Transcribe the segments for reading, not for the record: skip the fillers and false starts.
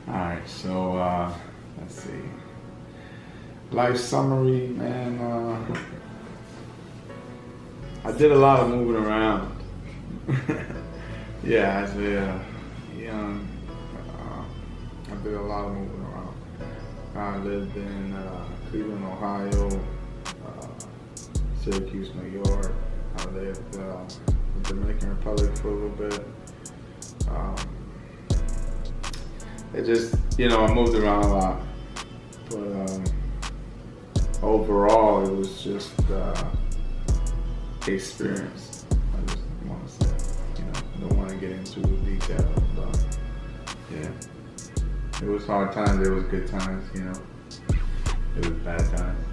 Alright, so let's see. Life summary, man. I did a lot of moving around. Yeah, as a young, I did a lot of moving around. I lived in Cleveland, Ohio, Syracuse, New York. I lived in the Dominican Republic for a little bit. It just, I moved around a lot. But overall, it was just experience. I just want to say, don't want to get into the details, but yeah. It was hard times, it was good times, It was bad times.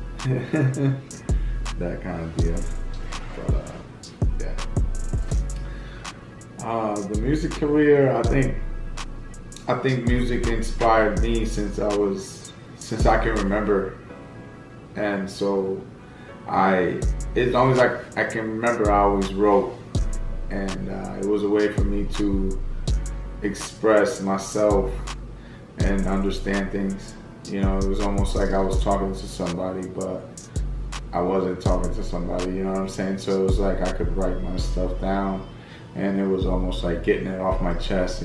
That kind of deal. But yeah. The music career, I think music inspired me since I can remember. And so as long as I can remember, I always wrote. And it was a way for me to express myself and understand things. It was almost like I was talking to somebody, but I wasn't talking to somebody, you know what I'm saying? So it was like I could write my stuff down, and it was almost like getting it off my chest,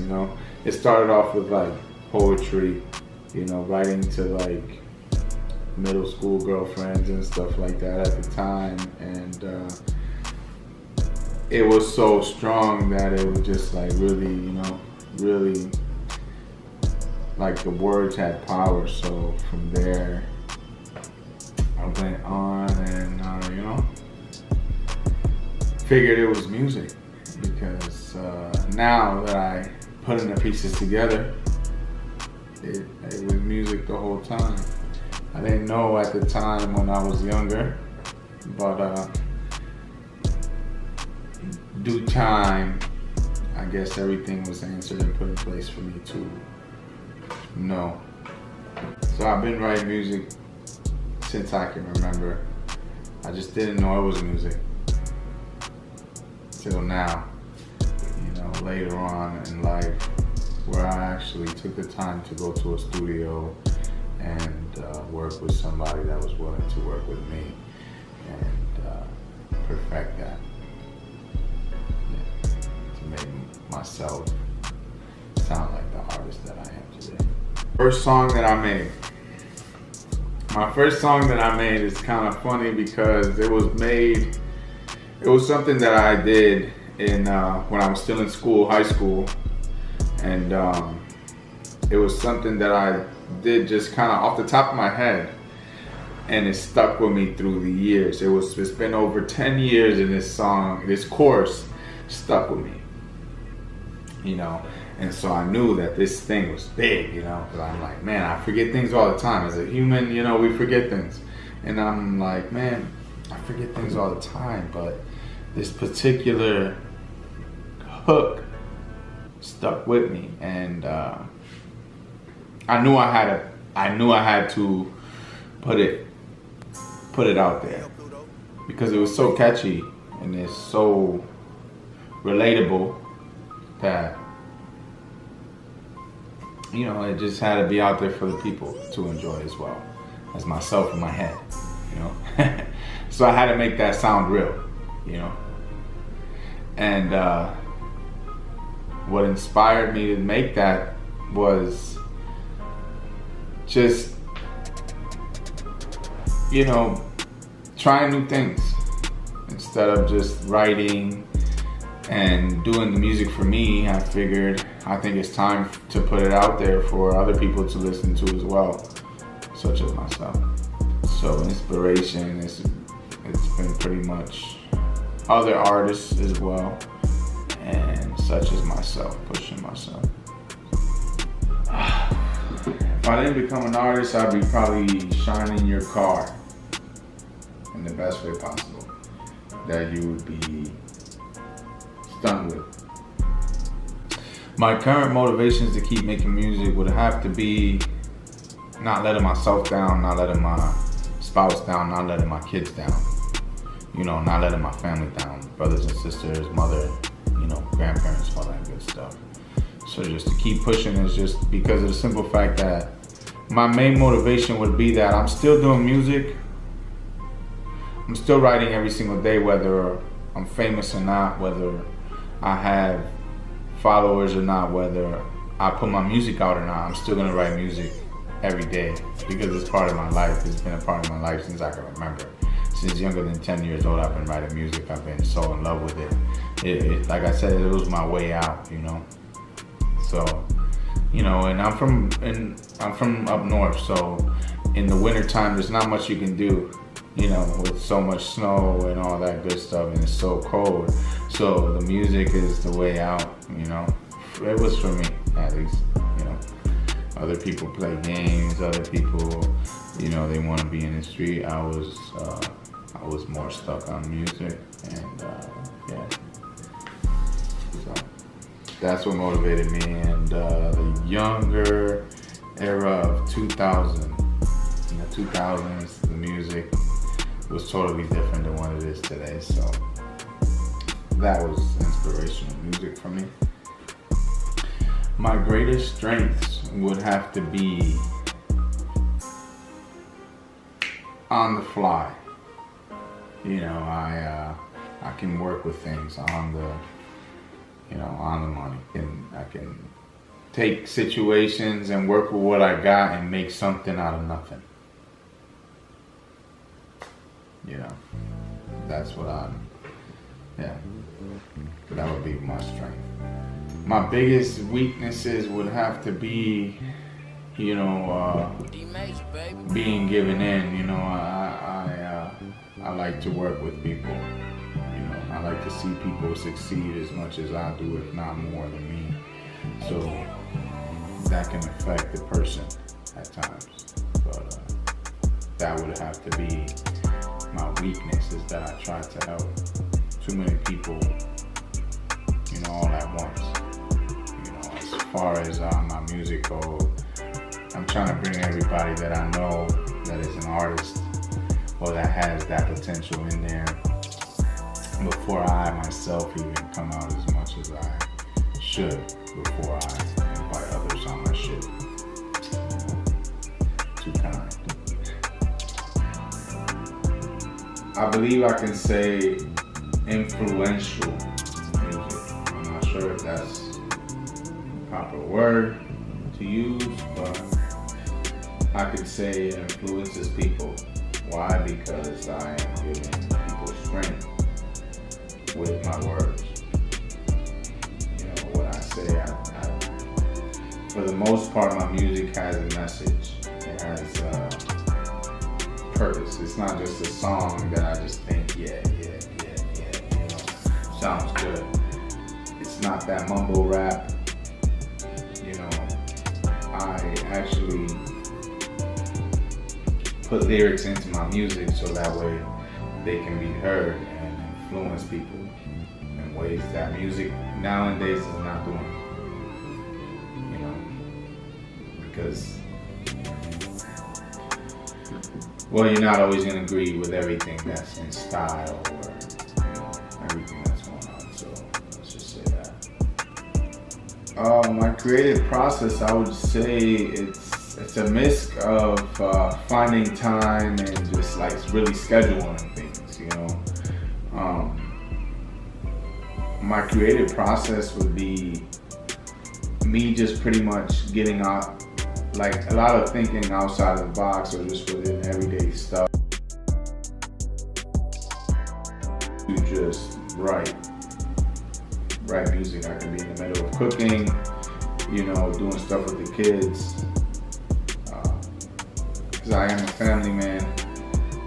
It started off with like poetry, writing to like middle school girlfriends and stuff like that at the time, and it was so strong that it was just like really, really like the words had power. So from there, I went on and, figured it was music, because now that I putting the pieces together, it was music the whole time. I didn't know at the time when I was younger, but due time, I guess everything was answered and put in place for me to know. So I've been writing music since I can remember. I just didn't know it was music till now, later on in life, where I actually took the time to go to a studio and work with somebody that was willing to work with me and perfect that, to make myself sound like the artist that I am today. First song that I made. My first song that I made is kind of funny because it was something that I did in when I was still in school, high school, and it was something that I did just kind of off the top of my head, and it stuck with me through the years. It's been over 10 years, and this chorus stuck with me, and so I knew that this thing was big, because I'm like, man, I forget things all the time. As a human, we forget things, and I'm like, man, I forget things all the time, but this particular hook stuck with me, and I knew I had to put it out there, because it was so catchy and it's so relatable that it just had to be out there for the people to enjoy as well as myself in my head, So I had to make that sound real, and what inspired me to make that was just trying new things instead of just writing and doing the music for me. I figured I think it's time to put it out there for other people to listen to as well, such as myself. So inspiration it's been pretty much other artists as well, and such as myself, pushing myself. If I didn't become an artist, I'd be probably shining your car in the best way possible that you would be stunned with. My current motivations to keep making music would have to be not letting myself down, not letting my spouse down, not letting my kids down, not letting my family down, brothers and sisters, mother, grandparents, all that good stuff. So just to keep pushing is just because of the simple fact that my main motivation would be that I'm still doing music. I'm still writing every single day, whether I'm famous or not, whether I have followers or not, whether I put my music out or not. I'm still gonna write music every day because it's part of my life. It's been a part of my life since I can remember. Since younger than 10 years old, I've been writing music. I've been so in love with it. Like I said, it was my way out, you know. So, you know, and I'm from up north, so in the wintertime there's not much you can do, you know, with so much snow and all that good stuff, and it's so cold. So the music is the way out, you know. It was for me, at least, you know. Other people play games, other people, you know, they want to be in the street. I was more stuck on music, and yeah. So that's what motivated me. And the younger era of 2000, in the 2000s, the music was totally different than what it is today. So that was inspirational music for me. My greatest strengths would have to be on the fly. You know, I can work with things on the money, and I can take situations and work with what I got and make something out of nothing. You know, that's what that would be my strength. My biggest weaknesses would have to be, you know, being given in. You know, I like to work with people. You know, I like to see people succeed as much as I do, if not more than me. So that can affect the person at times. But that would have to be my weakness, is that I try to help too many people, you know, all at once. You know, as far as my music goes, I'm trying to bring everybody that I know that is an artist or that has that potential in there before I myself even come out as much as I should, before I invite others on my shit. Too kind. I believe I can say influential music. I'm not sure if that's the proper word to use, but I could say it influences people. Why? Because I am giving people strength with my words. You know, what I say, for the most part, my music has a message. It has purpose. It's not just a song that I just think, yeah, you know, sounds good. It's not that mumble rap. You know, I actually put lyrics into my music so that way they can be heard and influence people in ways that music nowadays is not doing. You know, because, well, you're not always going to agree with everything that's in style or, you know, everything that's going on. So let's just say that. My creative process, I would say it's a mix of finding time and just like really scheduling things, you know. My creative process would be me just pretty much getting out, like a lot of thinking outside of the box or just within everyday stuff to just write music. I can be in the middle of cooking, you know, doing stuff with the kids. Because I am a family man,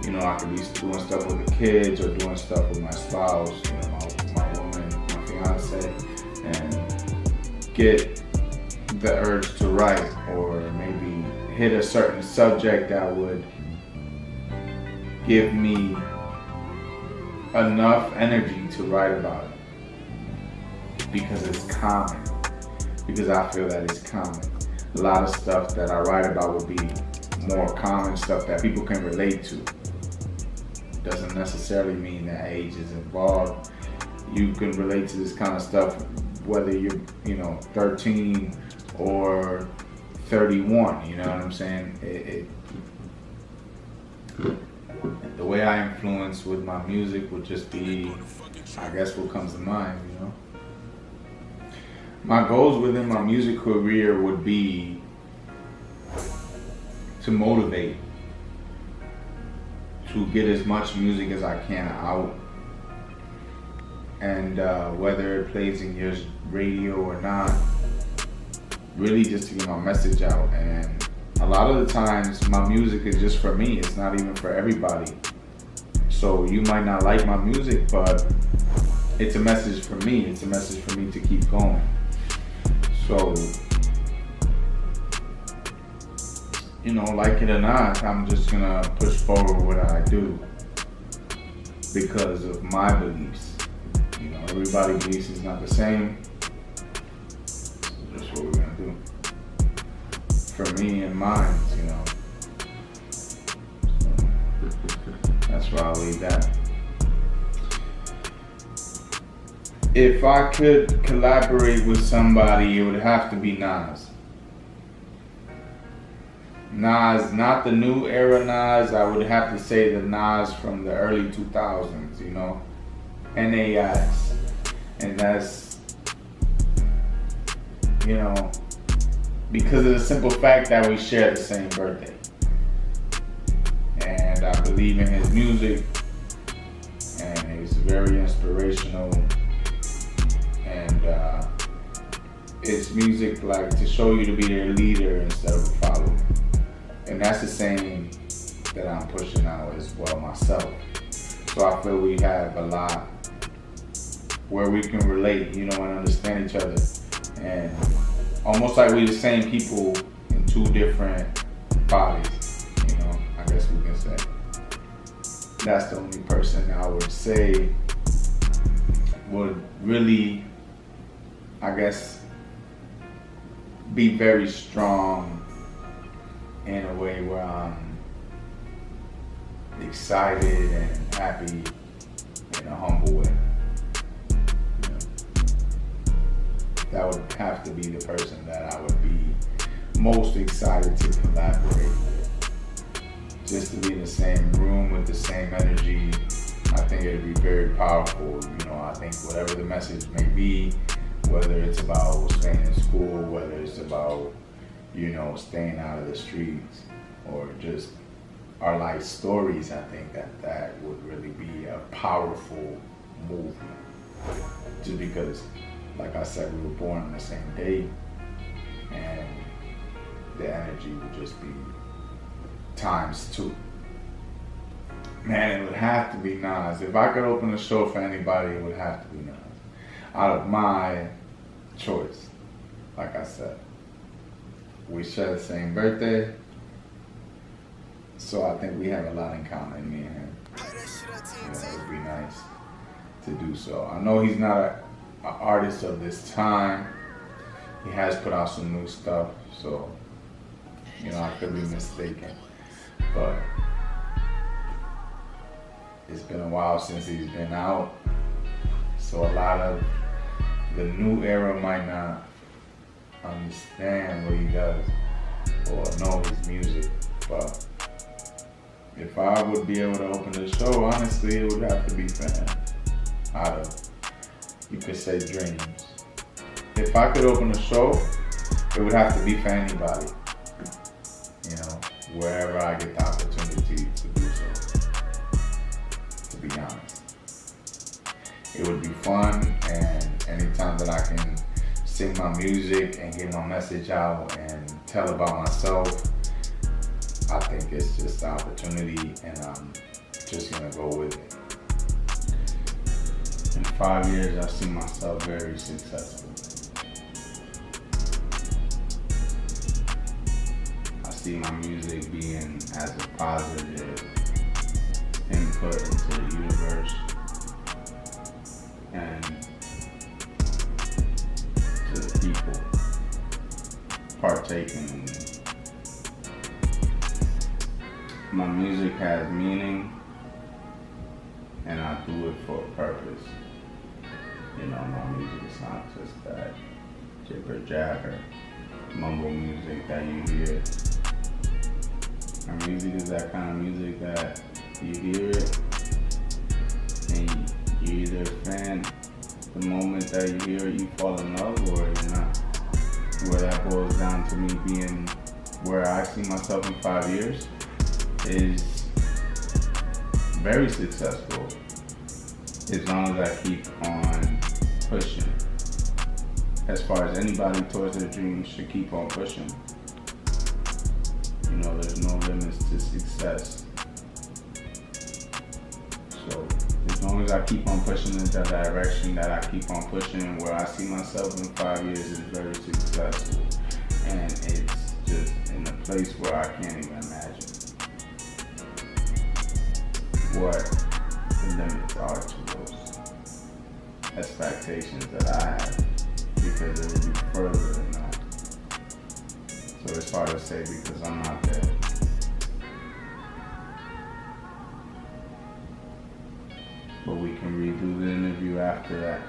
you know, I could be doing stuff with the kids or doing stuff with my spouse, you know, my woman, my fiance, and get the urge to write, or maybe hit a certain subject that would give me enough energy to write about it, because it's common, because I feel that it's common. A lot of stuff that I write about would be more common stuff that people can relate to. Doesn't necessarily mean that age is involved. You can relate to this kind of stuff whether you're 13 or 31. You know what I'm saying? The way I influence with my music would just be, I guess, what comes to mind. My goals within my music career would be to motivate, to get as much music as I can out, and whether it plays in your radio or not, really just to get my message out. And a lot of the times my music is just for me, it's not even for everybody. So you might not like my music, but it's a message for me. It's a message for me to keep going. So, like it or not, I'm just gonna push forward what I do because of my beliefs. Everybody's beliefs is not the same. So that's what we're gonna do. For me and mine, So that's where I'll leave that. If I could collaborate with somebody, it would have to be Nas. Nas, not the new era Nas. I would have to say the Nas from the early 2000s, NAS. And that's, because of the simple fact that we share the same birthday. And I believe in his music, and he's very inspirational. And it's music like to show you to be their leader instead of a follower. And that's the same that I'm pushing out as well myself. So I feel we have a lot where we can relate, and understand each other. And almost like we're the same people in two different bodies, I guess we can say. That's the only person I would say would really, I guess, be very strong in a way where I'm excited and happy in a humble way. That would have to be the person that I would be most excited to collaborate with. Just to be in the same room with the same energy, I think it would be very powerful. I think whatever the message may be, whether it's about staying in school, whether it's about, staying out of the streets, or just our life stories, I think that would really be a powerful movement. Just because, like I said, we were born on the same day, and the energy would just be times two. Man, it would have to be Nas. If I could open a show for anybody, it would have to be Nas. Out of my choice, like I said, we share the same birthday, so I think we have a lot in common, me and him. It would be nice to do so. I know he's not an artist of this time. He has put out some new stuff, so I could be mistaken, but it's been a while since he's been out, so a lot of the new era might not understand what he does or know his music. But if I would be able to open the show, honestly, it would have to be for him. Out of, you could say, dreams. If I could open a show, it would have to be for anybody. Wherever I get the opportunity to do so. To be honest, it would be fun, and anytime that I can sing my music and get my message out and tell about myself, I think it's just an opportunity, and I'm just gonna go with it. In 5 years, I see myself very successful. I see my music being as a positive input into the universe and to the people partaking. My music has meaning, and I do it for a purpose. my music is not just that jibber jabber mumble music that you hear. My music is that kind of music that you hear it and you either a fan the moment that you hear it, you fall in love, or you're not. Where that boils down to me being where I see myself in 5 years is very successful as long as I keep on pushing. As far as anybody towards their dreams should keep on pushing. There's no limits to success. So as long as I keep on pushing in that direction that I keep on pushing, where I see myself in 5 years is very successful. And it's just in a place where I can't even imagine what the limits are to those expectations that I have, because it will be further than that. So it's hard to say because I'm not there. But we can redo the interview after that.